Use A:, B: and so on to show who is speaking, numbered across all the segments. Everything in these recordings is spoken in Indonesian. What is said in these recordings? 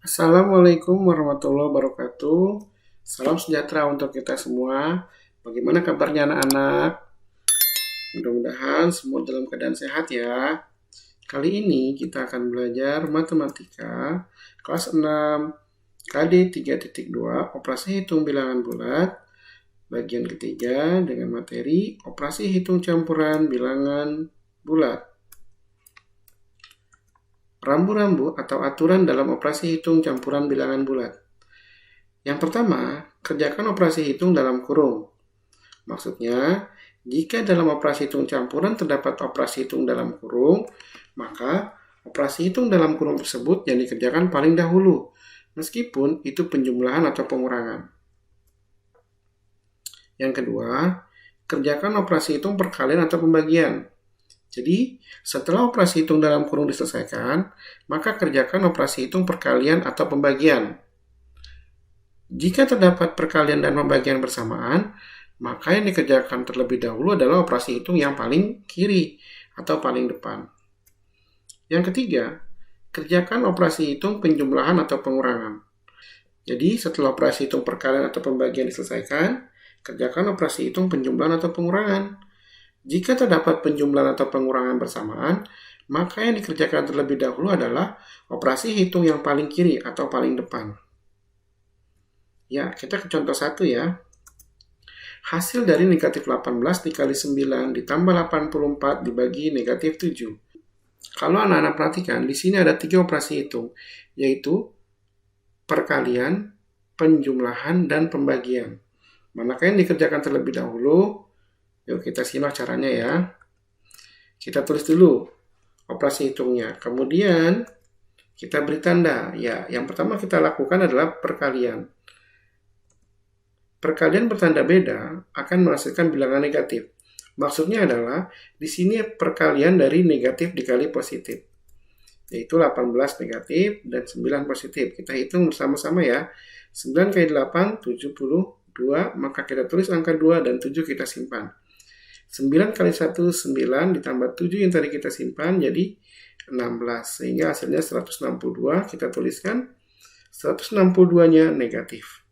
A: Assalamualaikum warahmatullahi wabarakatuh. Salam sejahtera untuk kita semua. Bagaimana kabarnya anak-anak? Mudah-mudahan semua dalam keadaan sehat ya. Kali ini kita akan belajar matematika kelas 6 KD 3.2 operasi hitung bilangan bulat bagian ketiga dengan materi operasi hitung campuran bilangan bulat. Rambu-rambu atau aturan dalam operasi hitung campuran bilangan bulat. Yang pertama, kerjakan operasi hitung dalam kurung. Maksudnya, jika dalam operasi hitung campuran terdapat operasi hitung dalam kurung, maka operasi hitung dalam kurung tersebut yang dikerjakan paling dahulu, meskipun itu penjumlahan atau pengurangan. Yang kedua, kerjakan operasi hitung perkalian atau pembagian. Jadi, setelah operasi hitung dalam kurung diselesaikan, maka kerjakan operasi hitung perkalian atau pembagian. Jika terdapat perkalian dan pembagian bersamaan, maka yang dikerjakan terlebih dahulu adalah operasi hitung yang paling kiri atau paling depan. Yang ketiga, kerjakan operasi hitung penjumlahan atau pengurangan. Jadi, setelah operasi hitung perkalian atau pembagian diselesaikan, kerjakan operasi hitung penjumlahan atau pengurangan. Jika terdapat penjumlahan atau pengurangan bersamaan, maka yang dikerjakan terlebih dahulu adalah operasi hitung yang paling kiri atau paling depan. Ya, kita ke contoh 1 ya. Hasil dari negatif 18 dikali 9 ditambah 84 dibagi negatif 7. Kalau anak-anak perhatikan, di sini ada 3 operasi hitung, yaitu perkalian, penjumlahan, dan pembagian. Manakah yang dikerjakan terlebih dahulu? Yuk kita simak caranya ya. Kita tulis dulu operasi hitungnya. Kemudian kita beri tanda. Ya, yang pertama kita lakukan adalah perkalian. Perkalian bertanda beda akan menghasilkan bilangan negatif. Maksudnya adalah di sini perkalian dari negatif dikali positif. Yaitu 18 negatif dan 9 positif. Kita hitung bersama-sama ya. 9 kali 8, 72. Maka kita tulis angka 2 dan 7 kita simpan. 9 kali 1, 9, ditambah 7 yang tadi kita simpan, jadi 16. Sehingga hasilnya 162, kita tuliskan 162-nya negatif.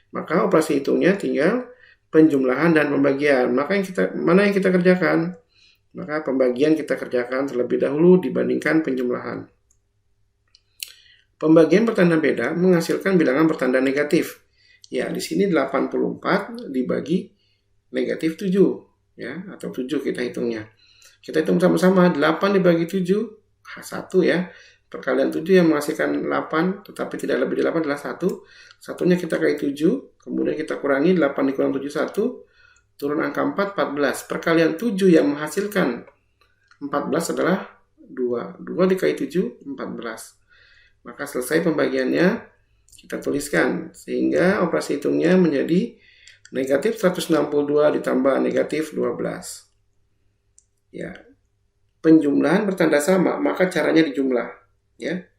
A: Maka operasi hitungnya tinggal penjumlahan dan pembagian. Mana yang kita kerjakan? Maka pembagian kita kerjakan terlebih dahulu dibandingkan penjumlahan. Pembagian bertanda beda menghasilkan bilangan bertanda negatif. Ya, di sini 84 dibagi negatif 7. Ya, atau 7 kita hitungnya. Kita hitung sama-sama, 8 dibagi 7, 1 ya. Perkalian 7 yang menghasilkan 8, tetapi tidak lebih dari 8 adalah 1. Satunya kita kali 7, kemudian kita kurangi 8 dikurang 7, 1. Turun angka 4, 14. Perkalian 7 yang menghasilkan 14 adalah 2. 2 dikali 7, 14. Maka selesai pembagiannya, kita tuliskan. Sehingga operasi hitungnya menjadi negatif 162 ditambah negatif 12. Ya. Penjumlahan bertanda sama, maka caranya dijumlah. Ya.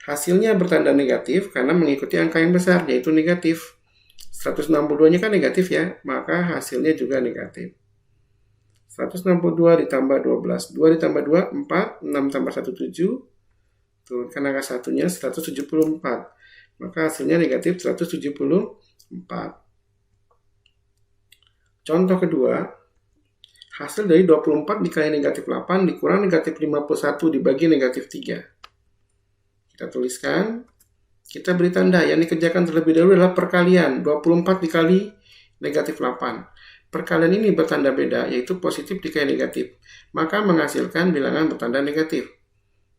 A: Hasilnya bertanda negatif karena mengikuti angka yang besar, yaitu negatif. 162-nya kan negatif ya, maka hasilnya juga negatif. 162 ditambah 12. 2 ditambah 2, 4. 6 tambah 1, 7. Turunkan angka satunya 174. Maka hasilnya negatif 174. Contoh kedua, hasil dari 24 dikali negatif 8 dikurang negatif 51 dibagi negatif 3. Kita tuliskan, kita beri tanda, yang dikerjakan terlebih dahulu adalah perkalian, 24 dikali negatif 8. Perkalian ini bertanda beda, yaitu positif dikali negatif, maka menghasilkan bilangan bertanda negatif.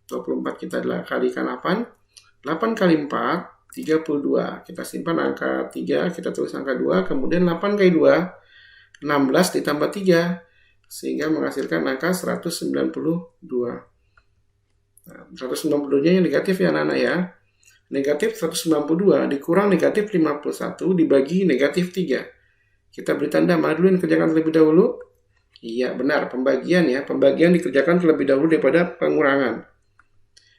A: 24 kita kalikan 8, 8 kali 4, 32. Kita simpan angka 3, kita tulis angka 2, kemudian 8 kali 2, 16 ditambah 3, sehingga menghasilkan angka 192. Nah, 192-nya yang negatif ya anak-anak ya. Negatif 192 dikurang negatif 51 dibagi negatif 3. Kita beri tanda, mana dulu yang dikerjakan terlebih dahulu? Iya, benar, pembagian ya. Pembagian dikerjakan terlebih dahulu daripada pengurangan.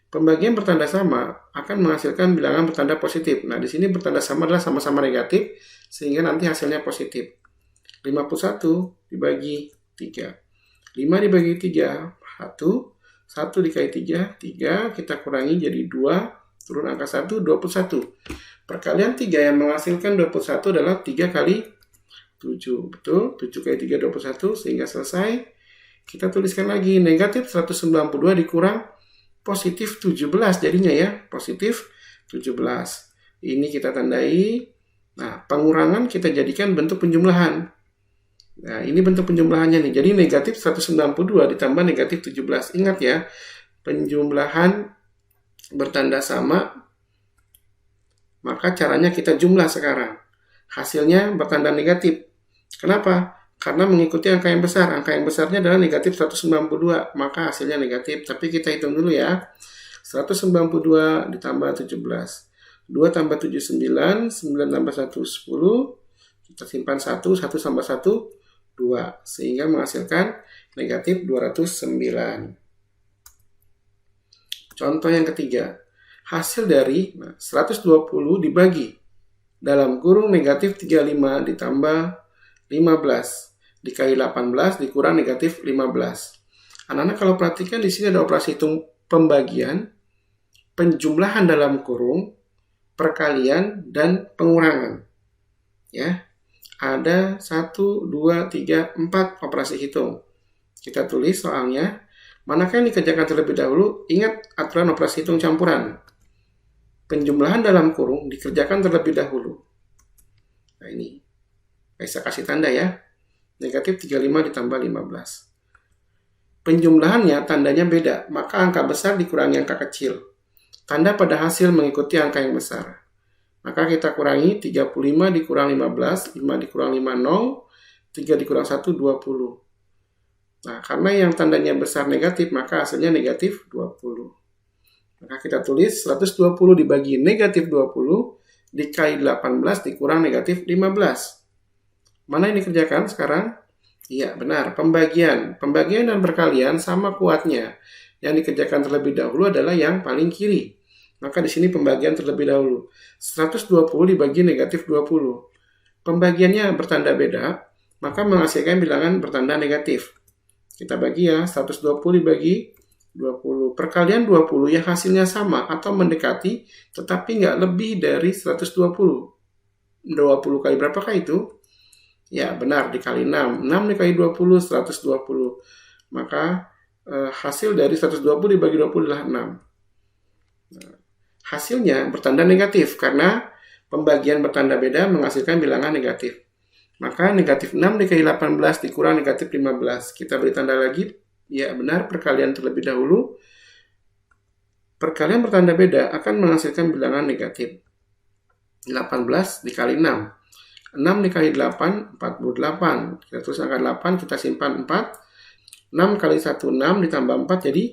A: Pembagian bertanda sama akan menghasilkan bilangan bertanda positif. Nah, di sini bertanda sama adalah sama-sama negatif, sehingga nanti hasilnya positif. 51 dibagi 3. 5 dibagi 3, 1. 1 dikali 3, 3. Kita kurangi jadi 2. Turun angka 1, 21. Perkalian 3 yang menghasilkan 21 adalah 3 kali 7. Betul, 7 kali 3, 21. Sehingga selesai. Kita tuliskan lagi, negatif 192 dikurang positif 17 jadinya ya, positif 17. Ini kita tandai. Nah, pengurangan kita jadikan bentuk penjumlahan. Nah, ini bentuk penjumlahannya nih. Jadi negatif 192 ditambah negatif 17. Ingat ya, penjumlahan bertanda sama, maka caranya kita jumlah sekarang. Hasilnya bertanda negatif. Kenapa? Karena mengikuti angka yang besar. Angka yang besarnya adalah negatif 192, maka hasilnya negatif. Tapi kita hitung dulu ya. 192 ditambah 17. 2 tambah 7, 9. 9 tambah 1, 10. Kita simpan 1. 1 tambah 1, 2. Sehingga menghasilkan negatif 209. Contoh yang ketiga. Hasil dari 120 dibagi dalam kurung negatif 35 ditambah 15 dikali 18 dikurang negatif 15. Anak-anak kalau perhatikan di sini ada operasi hitung pembagian, penjumlahan dalam kurung, perkalian, dan pengurangan. Ya, ada 1, 2, 3, 4 operasi hitung. Kita tulis soalnya. Manakah yang dikerjakan terlebih dahulu? Ingat aturan operasi hitung campuran. Penjumlahan dalam kurung dikerjakan terlebih dahulu. Nah ini, saya kasih tanda ya. Negatif 35 ditambah 15. Penjumlahannya tandanya beda, maka angka besar dikurangi angka kecil. Tanda pada hasil mengikuti angka yang besar. Maka kita kurangi 35 dikurang 15, 5 dikurang 5, 0, 3 dikurang 1, 20. Nah, karena yang tandanya besar negatif, maka hasilnya negatif 20. Maka kita tulis 120 dibagi negatif 20 dikali 18 dikurang negatif 15. Mana yang dikerjakan sekarang? Iya, benar. Pembagian. Pembagian dan perkalian sama kuatnya. Yang dikerjakan terlebih dahulu adalah yang paling kiri. Maka di sini pembagian terlebih dahulu. 120 dibagi negatif 20. Pembagiannya bertanda beda, maka menghasilkan bilangan bertanda negatif. Kita bagi ya, 120 dibagi 20. Perkalian 20 yang hasilnya sama atau mendekati, tetapi nggak lebih dari 120. 20 kali berapakah itu? Ya, benar, dikali 6. 6 dikali 20, 120. Maka hasil dari 120 dibagi 20 adalah 6. Nah, hasilnya bertanda negatif, karena pembagian bertanda beda menghasilkan bilangan negatif. Maka negatif 6 dikali 18 dikurang negatif 15. Kita beri tanda lagi. Ya, benar, perkalian terlebih dahulu. Perkalian bertanda beda akan menghasilkan bilangan negatif. 18 dikali 6. 6 dikali 8, 48. Kita tulis angka 8, kita simpan 4. 6 kali 1, 6 ditambah 4 jadi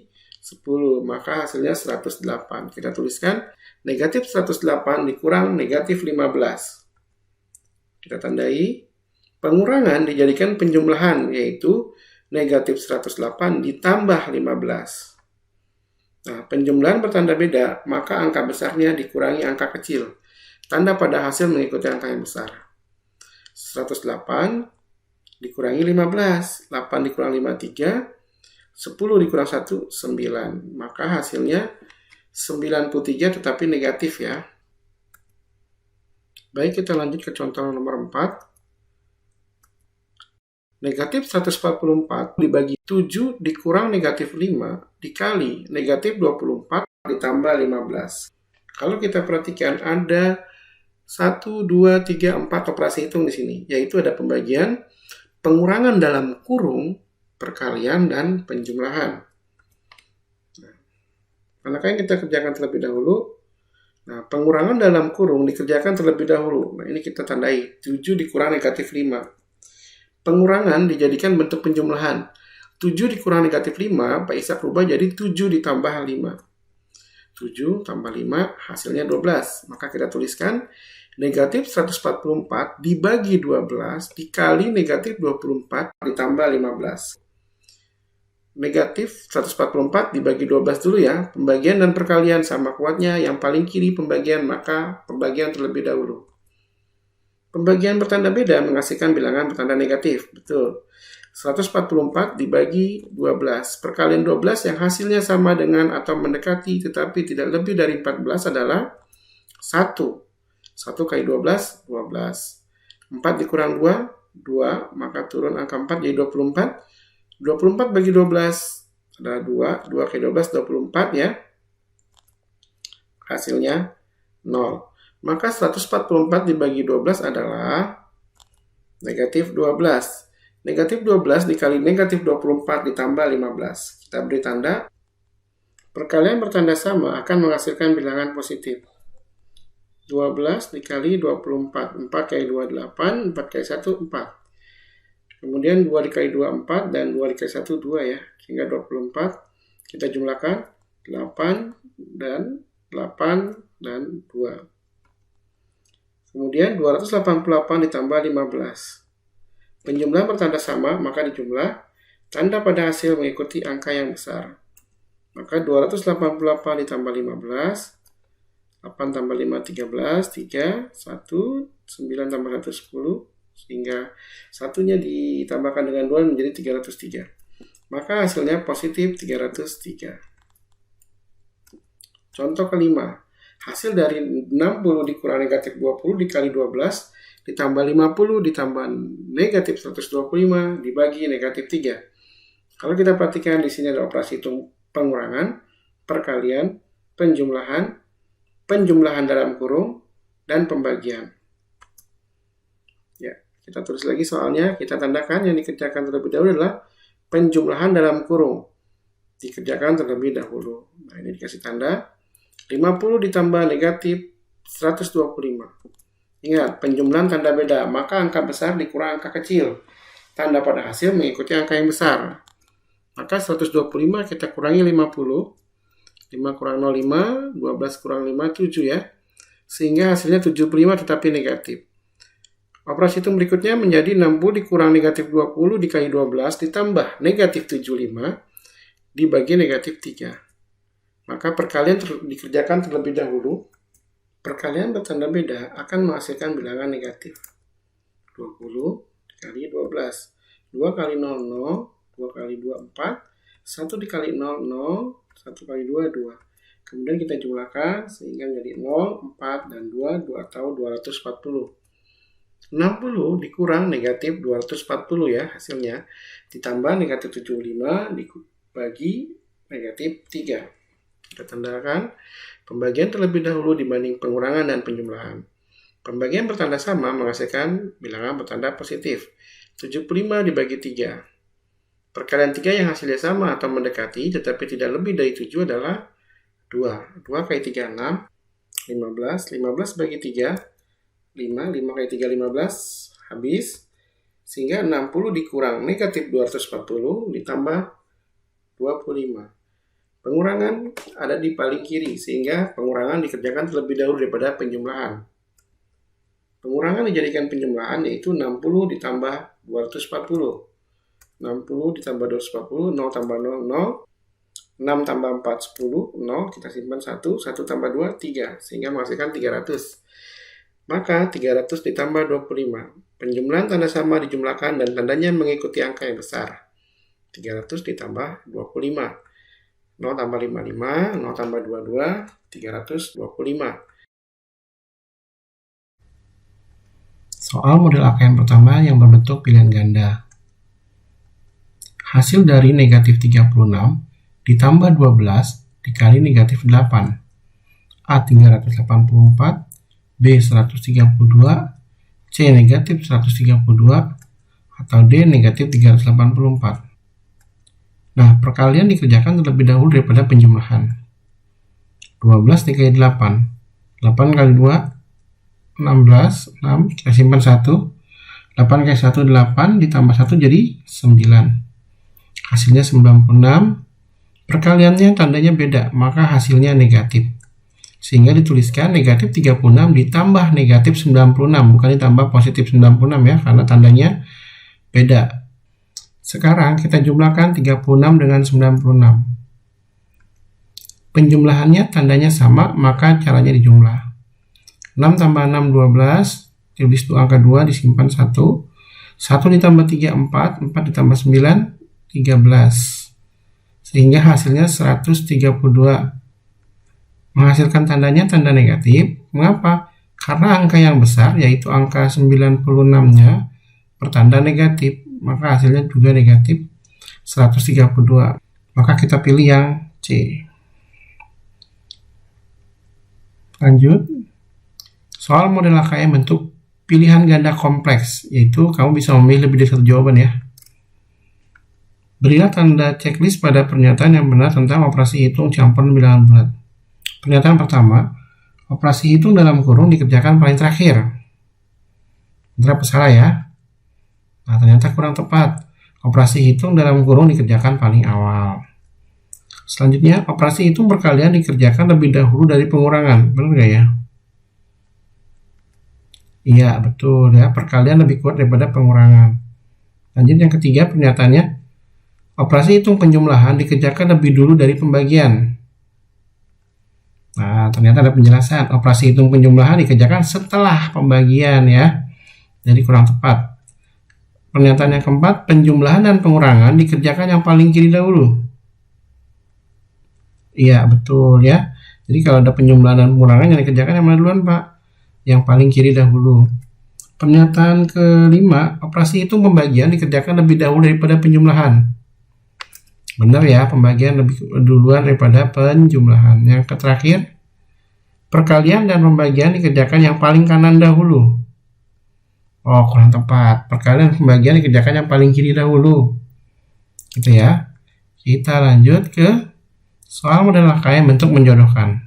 A: 10. Maka hasilnya 108. Kita tuliskan negatif 108 dikurang negatif 15. Kita tandai. Pengurangan dijadikan penjumlahan, yaitu negatif 108 ditambah 15. Nah, penjumlahan bertanda beda, maka angka besarnya dikurangi angka kecil. Tanda pada hasil mengikuti angka yang besar. 108 dikurangi 15, 8 dikurang 5, 3, 10 dikurang 1, 9. Maka hasilnya 93 tetapi negatif ya. Baik, kita lanjut ke contoh nomor 4. Negatif 144 dibagi 7 dikurang negatif 5 dikali negatif 24 ditambah 15. Kalau kita perhatikan ada 1, 2, 3, 4 operasi hitung di sini, yaitu ada pembagian, pengurangan dalam kurung, perkalian, dan penjumlahan. Nah, manakah yang kita kerjakan terlebih dahulu? Nah, pengurangan dalam kurung dikerjakan terlebih dahulu. Nah, ini kita tandai, 7 dikurang negatif 5. Pengurangan dijadikan bentuk penjumlahan. 7 dikurang negatif 5, Pak Ishak rubah jadi 7 ditambah 5. 7 tambah 5, hasilnya 12. Maka kita tuliskan negatif 144 dibagi 12 dikali negatif 24 ditambah 15. Negatif 144 dibagi 12 dulu ya. Pembagian dan perkalian sama kuatnya. Yang paling kiri pembagian, maka pembagian terlebih dahulu. Pembagian bertanda beda menghasilkan bilangan bertanda negatif. Betul. 144 dibagi 12. Perkalian 12 yang hasilnya sama dengan atau mendekati tetapi tidak lebih dari 14 adalah 1. 1 kali 12, 12. 4 dikurang 2, 2. Maka turun angka 4 jadi 24. 24 bagi 12 adalah 2. 2 kali 12, 24 ya. Hasilnya 0. Maka 144 dibagi 12 adalah negatif 12. Negatif 12 dikali negatif 24 ditambah 15. Kita beri tanda. Perkalian bertanda sama akan menghasilkan bilangan positif. 12 dikali 24. 4 kali 2, 8. 4 kali 1, 4. Kemudian 2 dikali 2, 4. Dan 2 dikali 1, 2 ya. Sehingga 24. Kita jumlahkan 8 dan 8 dan 2. Kemudian 288 ditambah 15. Penjumlahan bertanda sama, maka dijumlah. Tanda pada hasil mengikuti angka yang besar. Maka 288 ditambah 15. 8 tambah 5, 13. 3, 1, 9 tambah 1, 10. Sehingga satunya ditambahkan dengan 2 menjadi 303. Maka hasilnya positif 303. Contoh kelima. Hasil dari 60 dikurang negatif 20 dikali 12 ditambah 50 ditambah negatif 125 dibagi negatif 3. Kalau kita perhatikan di sini ada operasi hitung pengurangan, perkalian, penjumlahan dalam kurung, dan pembagian. Ya, kita tulis lagi soalnya, kita tandakan yang dikerjakan terlebih dahulu adalah penjumlahan dalam kurung. Dikerjakan terlebih dahulu. Nah, ini dikasih tanda. 50 ditambah negatif 125. Ingat, penjumlahan tanda beda, maka angka besar dikurang angka kecil. Tanda pada hasil mengikuti angka yang besar. Maka 125 kita kurangi 50. 5 kurang 0, 5. 12 kurang 5, 7 ya. Sehingga hasilnya 75 tetapi negatif. Operasi hitung berikutnya menjadi 60 dikurang negatif 20 dikali 12 ditambah negatif 75 dibagi negatif 3. Maka perkalian dikerjakan terlebih dahulu. Perkalian bertanda beda akan menghasilkan bilangan negatif. 20 dikali 12. 2 kali 0, 0. 2 kali 2, 4. 1 dikali 0, 0. 1 kali 2, 2. Kemudian kita jumlahkan sehingga menjadi 0, 4, dan 2 atau 240. 60 dikurang negatif 240 ya hasilnya. Ditambah negatif 75 dibagi negatif 3. Kita tandakan pembagian terlebih dahulu dibanding pengurangan dan penjumlahan. Pembagian bertanda sama menghasilkan bilangan bertanda positif. 75 dibagi 3. Perkalian 3 yang hasilnya sama atau mendekati tetapi tidak lebih dari 7 adalah 2. 2 kali 3, 6. 15. 15 bagi 3. 5. 5 kali 3, 15. Habis. Sehingga 60 dikurang negatif 240 ditambah 25. Pengurangan ada di paling kiri, sehingga pengurangan dikerjakan terlebih dahulu daripada penjumlahan. Pengurangan dijadikan penjumlahan, yaitu 60 ditambah 240. 60 ditambah 240, 0 tambah 0, 0. 6 tambah 4, 10, 0. Kita simpan 1, 1 tambah 2, 3. Sehingga menghasilkan 300. Maka 300 ditambah 25. Penjumlahan tanda sama dijumlahkan dan tandanya mengikuti angka yang besar. 300 ditambah 25. 0 tambah 5, 5, 0 tambah 22, 325. Soal model angka yang pertama yang berbentuk pilihan ganda. Hasil dari negatif 36 ditambah 12 dikali negatif 8. A 384, B 132, C negatif 132, atau D negatif 384. Nah, perkalian dikerjakan terlebih dahulu daripada penjumlahan. 12 dikali 8. 8 kali 2, 16. 6, kita simpan 1. 8 kali 1, 8. Ditambah 1 jadi 9. Hasilnya 96. Perkaliannya tandanya beda, maka hasilnya negatif. Sehingga dituliskan negatif 36 ditambah negatif 96. Bukan ditambah positif 96 ya, karena tandanya beda. Sekarang kita jumlahkan 36 dengan 96. Penjumlahannya tandanya sama, maka caranya dijumlah. 6 tambah 6, 12. Tulis itu angka 2, disimpan 1. 1 ditambah 3, 4. 4 ditambah 9, 13. Sehingga hasilnya 132. Menghasilkan tandanya tanda negatif. Mengapa? Karena angka yang besar, yaitu angka 96-nya, bertanda negatif. Maka hasilnya juga negatif 132. Maka kita pilih yang C. Lanjut. Soal model AKM bentuk pilihan ganda kompleks, yaitu kamu bisa memilih lebih dari satu jawaban ya. Berilah tanda checklist pada pernyataan yang benar tentang operasi hitung campuran bilangan bulat. Pernyataan pertama, operasi hitung dalam kurung dikerjakan paling terakhir. Benar apa salah ya? Nah, ternyata kurang tepat. Operasi hitung dalam kurung dikerjakan paling awal. Selanjutnya, operasi hitung perkalian dikerjakan lebih dahulu dari pengurangan. Benar nggak ya? Iya, betul ya. Perkalian lebih kuat daripada pengurangan. Lanjut yang ketiga, pernyataannya, operasi hitung penjumlahan dikerjakan lebih dulu dari pembagian. Nah, ternyata ada penjelasan. Operasi hitung penjumlahan dikerjakan setelah pembagian ya. Jadi kurang tepat. Pernyataan yang keempat, penjumlahan dan pengurangan dikerjakan yang paling kiri dahulu. Iya, betul ya. Jadi kalau ada penjumlahan dan pengurangan yang dikerjakan yang mana duluan, Pak? Yang paling kiri dahulu. Pernyataan kelima, operasi hitung pembagian dikerjakan lebih dahulu daripada penjumlahan. Benar ya, pembagian lebih duluan daripada penjumlahan. Yang terakhir, perkalian dan pembagian dikerjakan yang paling kanan dahulu. Oh, kurang tepat. Perkalian dan pembagian dikerjakan yang paling kiri dahulu. Gitu ya. Kita lanjut ke soal model AKM bentuk menjodohkan.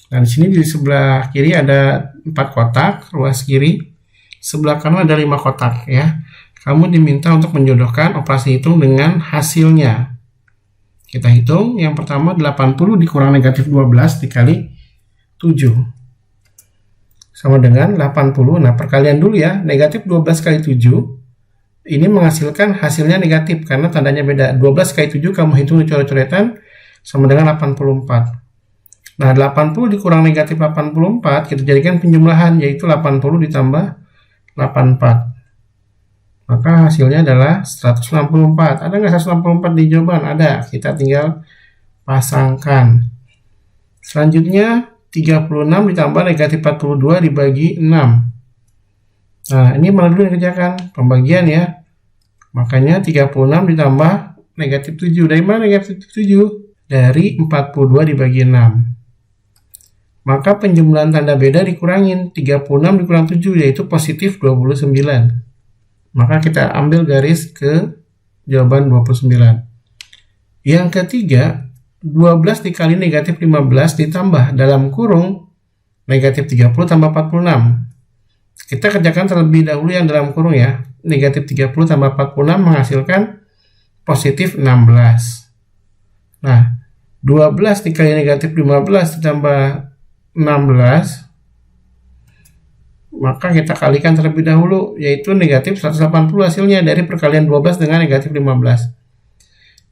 A: Nah, di sini di sebelah kiri ada 4 kotak, ruas kiri. Sebelah kanan ada 5 kotak ya. Kamu diminta untuk menjodohkan operasi hitung dengan hasilnya. Kita hitung, yang pertama 80 dikurang negatif 12 dikali 7. Sama dengan 80. Nah, perkalian dulu ya. Negatif 12 kali 7. Ini menghasilkan hasilnya negatif karena tandanya beda. 12 kali 7 kamu hitung coret-coretan sama dengan 84. Nah, 80 dikurang negatif 84 kita jadikan penjumlahan, yaitu 80 ditambah 84. Maka hasilnya adalah 164. Ada nggak 164 di jawaban? Ada. Kita tinggal pasangkan. Selanjutnya 36 ditambah negatif 42 dibagi 6. Nah, ini mana dulu yang dikerjakan? Pembagian ya. Makanya 36 ditambah negatif 7. Dari mana negatif 7? Dari 42 dibagi 6. Maka penjumlahan tanda beda dikurangin. 36 dikurang 7 yaitu positif 29. Maka kita ambil garis ke jawaban 29. Yang ketiga, 12 dikali negatif 15 ditambah dalam kurung negatif 30 tambah 46. Kita kerjakan terlebih dahulu yang dalam kurung ya. Negatif 30 tambah 46 menghasilkan positif 16. Nah, 12 dikali negatif 15 ditambah 16, maka kita kalikan terlebih dahulu, yaitu negatif 180 hasilnya dari perkalian 12 dengan negatif 15.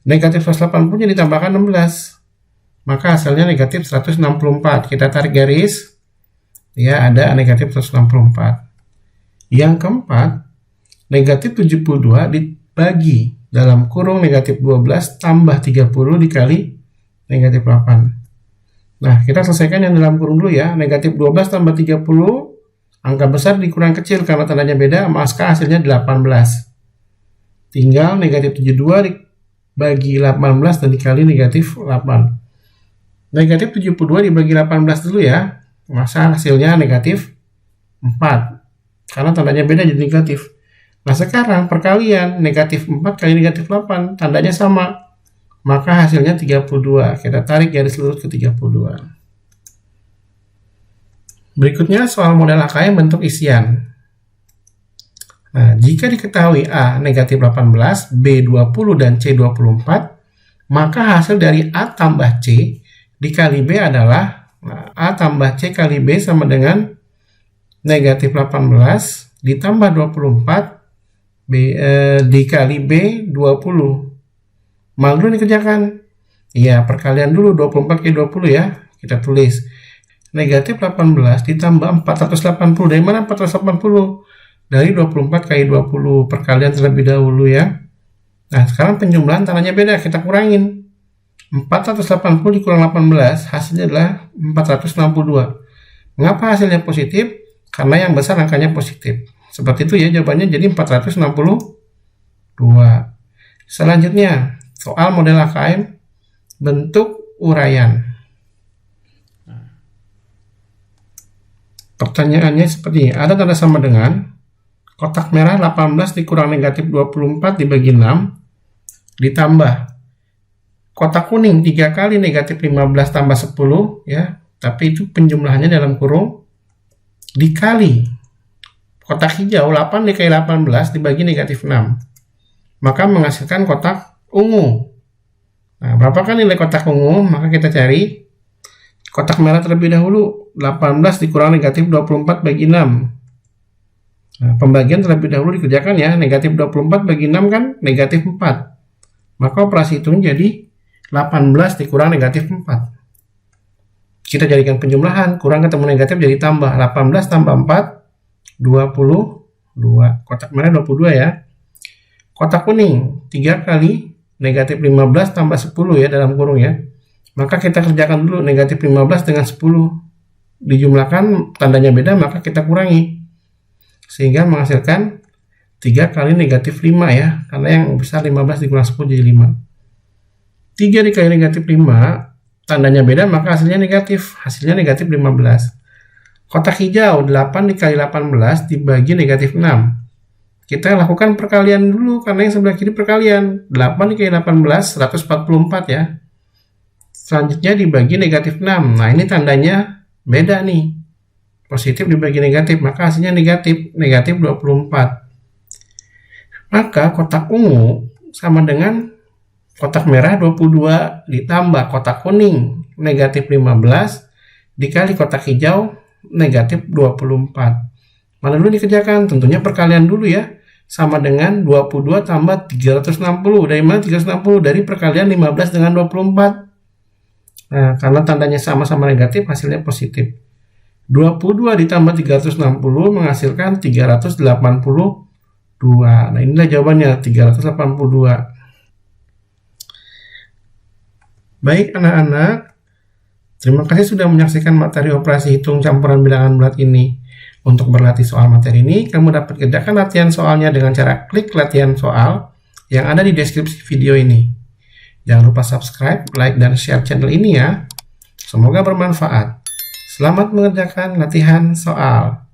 A: Negatif 180-nya ditambahkan 16, maka hasilnya negatif 164. Kita tarik garis, ya ada negatif 164. Yang keempat, negatif 72 dibagi dalam kurung negatif 12 tambah 30 dikali negatif 8. Nah, kita selesaikan yang dalam kurung dulu ya. Negatif 12 tambah 30, angka besar dikurang kecil karena tandanya beda, maka hasilnya 18. Tinggal negatif 72 dibagi 18 dan dikali negatif 8. Negatif 72 dibagi 18 dulu ya, maka hasilnya negatif 4. Karena tandanya beda jadi negatif. Nah, sekarang perkalian negatif 4 kali negatif 8, tandanya sama. Maka hasilnya 32. Kita tarik garis lurus ke 32. Berikutnya soal model AKM bentuk isian. Nah, jika diketahui A negatif 18, B 20, dan C 24, maka hasil dari A tambah C dikali B adalah A tambah C kali B sama dengan negatif 18 ditambah 24 dikali B 20. Mal dulu dikerjakan. Iya, perkalian dulu 24 kali 20 ya. Kita tulis. Negatif 18 ditambah 480. Dari mana 480? dari 24 kali 20 perkalian terlebih dahulu ya. Nah, sekarang penjumlahan tandanya beda, kita kurangin. 480 dikurang 18, hasilnya adalah 462. Mengapa hasilnya positif? Karena yang besar angkanya positif. Seperti itu ya jawabannya, jadi 462. Selanjutnya, soal model AKM bentuk uraian. Pertanyaannya seperti ini, ada tanda sama dengan kotak merah 18 dikurang negatif 24 dibagi 6 ditambah kotak kuning 3 kali negatif 15 tambah 10 ya, tapi itu penjumlahannya dalam kurung dikali kotak hijau 8 dikali 18 dibagi negatif 6, maka menghasilkan kotak ungu. Nah, berapakah nilai kotak ungu? Maka kita cari kotak merah terlebih dahulu, 18 dikurang negatif 24 bagi 6. Nah, pembagian terlebih dahulu dikerjakan ya, negatif 24 bagi 6 kan negatif 4. Maka operasi hitung jadi 18 dikurang negatif 4. Kita jadikan penjumlahan, kurang ketemu negatif jadi tambah, 18 tambah 4, 22. Kotak merah 22 ya. Kotak kuning, 3 kali negatif 15 tambah 10 ya dalam kurung ya. Maka kita kerjakan dulu negatif 15 dengan 10. Dijumlahkan, tandanya beda, maka kita kurangi. Sehingga menghasilkan 3 kali negatif 5 ya. Karena yang besar 15 dikurang 10 jadi 5. 3 dikali negatif 5, tandanya beda, maka hasilnya negatif. Hasilnya negatif 15. Kotak hijau, 8 dikali 18 dibagi negatif 6. Kita lakukan perkalian dulu, karena yang sebelah kiri perkalian. 8 dikali 18, 144 ya. Selanjutnya dibagi negatif 6. Nah, ini tandanya beda nih. Positif dibagi negatif, maka hasilnya negatif. Negatif 24. Maka kotak ungu sama dengan kotak merah 22 ditambah kotak kuning negatif 15 dikali kotak hijau negatif 24. Mana dulu dikerjakan? Tentunya perkalian dulu ya. Sama dengan 22 tambah 360. Dari mana 360? Dari perkalian 15 dengan 24. Nah, karena tandanya sama-sama negatif, hasilnya positif. 22 ditambah 360 menghasilkan 382. Nah, inilah jawabannya, 382. Baik anak-anak, terima kasih sudah menyaksikan materi operasi hitung campuran bilangan bulat ini. Untuk berlatih soal materi ini, kamu dapat kerjakan latihan soalnya dengan cara klik latihan soal yang ada di deskripsi video ini. Jangan lupa subscribe, like, dan share channel ini ya. Semoga bermanfaat. Selamat mengerjakan latihan soal.